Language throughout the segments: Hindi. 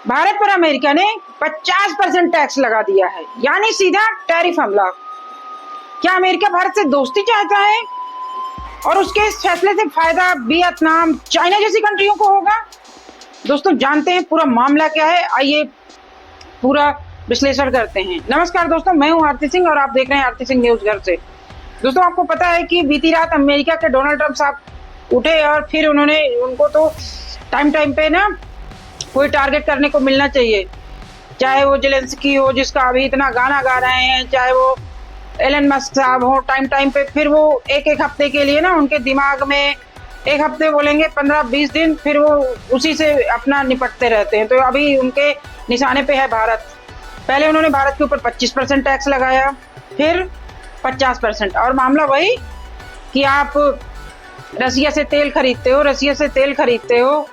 भारत पर अमेरिका ने 50% टैक्स लगा दिया है, यानी सीधा टैरिफ हमला। क्या अमेरिका भारत से दोस्ती चाहता है और उसके इस फैसले से फायदा वियतनाम, चाइना जैसी कंट्रियों को होगा? दोस्तों जानते हैं पूरा मामला क्या है, आइए पूरा विश्लेषण करते हैं। नमस्कार दोस्तों, मैं हूं आरती सिंह और आप देख रहे हैं आरती सिंह न्यूज घर से। दोस्तों आपको पता है कि बीती रात अमेरिका के डोनाल्ड ट्रंप साहब उठे और फिर उनको तो टाइम पे ना कोई टारगेट करने को मिलना चाहिए, चाहे वो जेलेंस्की हो जिसका अभी इतना गाना गा रहे हैं, चाहे वो एलन मस्क साहब हो। टाइम पे फिर वो एक हफ्ते के लिए ना उनके दिमाग में, एक हफ्ते बोलेंगे 15-20 दिन, फिर वो उसी से अपना निपटते रहते हैं। तो अभी उनके निशाने पे है भारत। पहले उन्होंने भारत के ऊपर 25% टैक्स लगाया, फिर 50%। और मामला वही कि आप रसिया से तेल खरीदते हो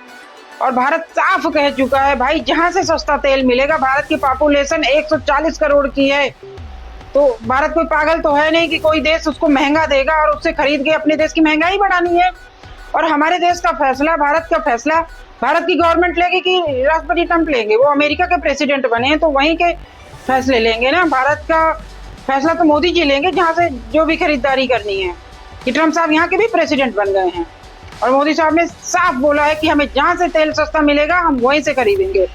और भारत साफ कह चुका है भाई जहां से सस्ता तेल मिलेगा। भारत की पॉपुलेशन 140 करोड़ की है, तो भारत कोई पागल तो है नहीं कि कोई देश उसको महंगा देगा और उससे खरीद के अपने देश की महंगाई बढ़ानी है। और हमारे देश का फैसला, भारत का फैसला भारत की गवर्नमेंट लेगी कि राष्ट्रपति ट्रंप लेंगे? वो अमेरिका के प्रेसिडेंट बने हैं तो वहीं के फैसले लेंगे ना। भारत का फैसला तो मोदी जी लेंगे जहां से जो भी खरीदारी करनी है, कि ट्रंप साहब यहाँ के भी प्रेसिडेंट बन गए हैं और मोदी साहब ने साफ बोला है कि हमें जहां से तेल सस्ता मिलेगा हम वहीं से खरीदेंगे।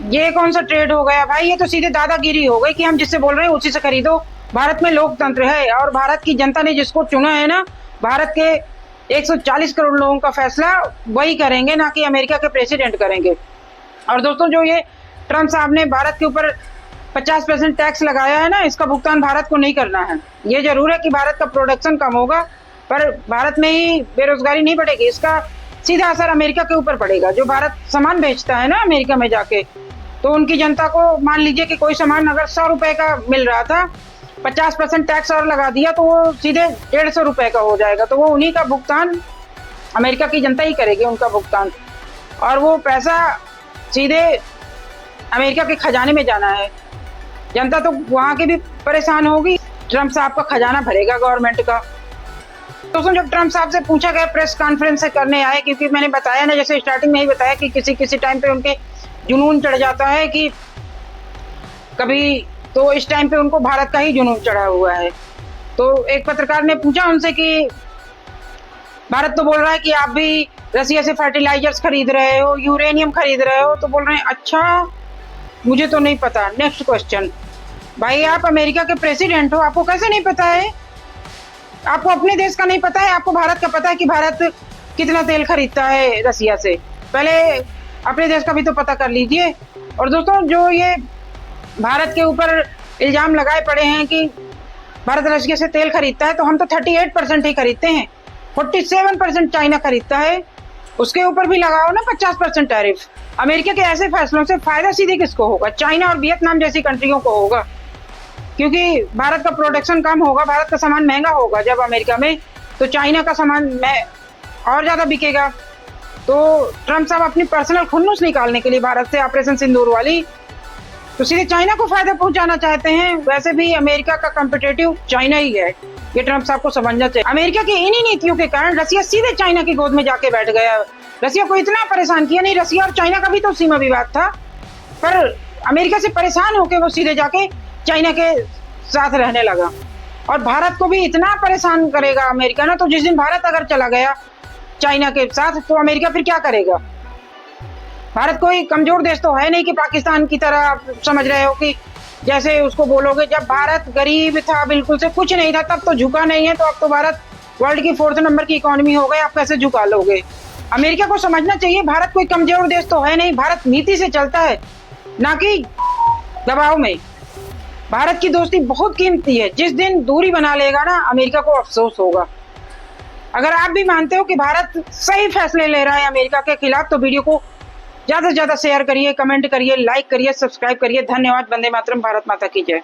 ये कौन सा ट्रेड हो गया भाई? ये तो सीधे दादागिरी हो गई कि हम जिससे बोल रहे हैं उसी से खरीदो। भारत में लोकतंत्र है और भारत की जनता ने जिसको चुना है ना, भारत के 140 करोड़ लोगों का फैसला वही करेंगे, ना कि अमेरिका के प्रेसिडेंट करेंगे। और दोस्तों जो ये ट्रंप साहब ने भारत के ऊपर 50% टैक्स लगाया है ना, इसका भुगतान भारत को नहीं करना है। ये जरूर है कि भारत का प्रोडक्शन कम होगा, पर भारत में ही बेरोजगारी नहीं बढ़ेगी। इसका सीधा असर अमेरिका के ऊपर पड़ेगा। जो भारत सामान बेचता है ना अमेरिका में जाके, तो उनकी जनता को, मान लीजिए कि कोई सामान अगर 100 रुपए का मिल रहा था, 50% टैक्स और लगा दिया तो वो सीधे 150 रुपए का हो जाएगा। तो वो उन्हीं का भुगतान अमेरिका की जनता ही करेगी, उनका भुगतान, और वो पैसा सीधे अमेरिका के खजाने में जाना है। जनता तो वहां की भी परेशान होगी, ट्रंप साहब का खजाना भरेगा गवर्नमेंट का। दोस्तों जब ट्रंप साहब से पूछा गया, प्रेस कॉन्फ्रेंस से करने आए, क्योंकि मैंने बताया ना, जैसे स्टार्टिंग में ही बताया कि किसी टाइम पे उनके जुनून चढ़ जाता है, कि कभी तो इस टाइम पे उनको भारत का ही जुनून चढ़ा हुआ है। तो एक पत्रकार ने पूछा उनसे कि भारत तो बोल रहा है कि आप भी रसिया से फर्टिलाइजर्स खरीद रहे हो, यूरेनियम खरीद रहे हो। तो बोल रहे हैं अच्छा मुझे तो नहीं पता। नेक्स्ट क्वेश्चन, भाई आप अमेरिका के प्रेसिडेंट हो, आपको कैसे नहीं पता है? आपको अपने देश का नहीं पता है, आपको भारत का पता है कि भारत कितना तेल खरीदता है रसिया से। पहले अपने देश का भी तो पता कर लीजिए। और दोस्तों जो ये भारत के ऊपर इल्जाम लगाए पड़े हैं कि भारत रसिया से तेल खरीदता है, तो हम तो 38% ही खरीदते हैं, 47% चाइना खरीदता है। उसके ऊपर भी लगाओ ना 50% टैरिफ। अमेरिका के ऐसे फैसलों से फायदा सीधे किसको होगा? चाइना और वियतनाम जैसी कंट्रियों को होगा, क्योंकि भारत का प्रोडक्शन कम होगा, भारत का सामान महंगा होगा जब अमेरिका में, तो चाइना का सामान और ज्यादा बिकेगा। तो ट्रंप साहब अपनी पर्सनल खुन्नस निकालने के लिए भारत से ऑपरेशन सिंदूर वाली, तो सीधे चाइना को फायदा पहुंचाना चाहते हैं। वैसे भी अमेरिका का कॉम्पिटिटिव चाइना ही है, ये ट्रंप साहब को समझना चाहिए। अमेरिका की इन्हीं नीतियों के कारण रसिया सीधे चाइना की गोद में जाके बैठ गया। रसिया को इतना परेशान किया नहीं, रसिया और चाइना का भी तो सीमा विवाद था, पर अमेरिका से परेशान होकर वो सीधे जाके चाइना के साथ रहने लगा। और भारत को भी इतना परेशान करेगा अमेरिका ना, तो जिस दिन भारत अगर चला गया चाइना के साथ, तो अमेरिका फिर क्या करेगा? भारत कोई कमजोर देश तो है नहीं कि पाकिस्तान की तरह आप समझ रहे हो कि जैसे उसको बोलोगे जब भारत गरीब था, बिल्कुल से कुछ नहीं था, तब तो झुका नहीं है, तो अब तो भारत वर्ल्ड की 4th नंबर की इकोनॉमी हो गई, आप कैसे झुका लोगे? अमेरिका को समझना चाहिए भारत कोई कमजोर देश तो है नहीं, भारत नीति से चलता है, ना कि दबाव में। भारत की दोस्ती बहुत कीमती है, जिस दिन दूरी बना लेगा ना अमेरिका को अफसोस होगा। अगर आप भी मानते हो कि भारत सही फैसले ले रहा है अमेरिका के खिलाफ, तो वीडियो को ज्यादा से ज्यादा शेयर करिए, कमेंट करिए, लाइक करिए, सब्सक्राइब करिए। धन्यवाद। वंदे मातरम। भारत माता की जय।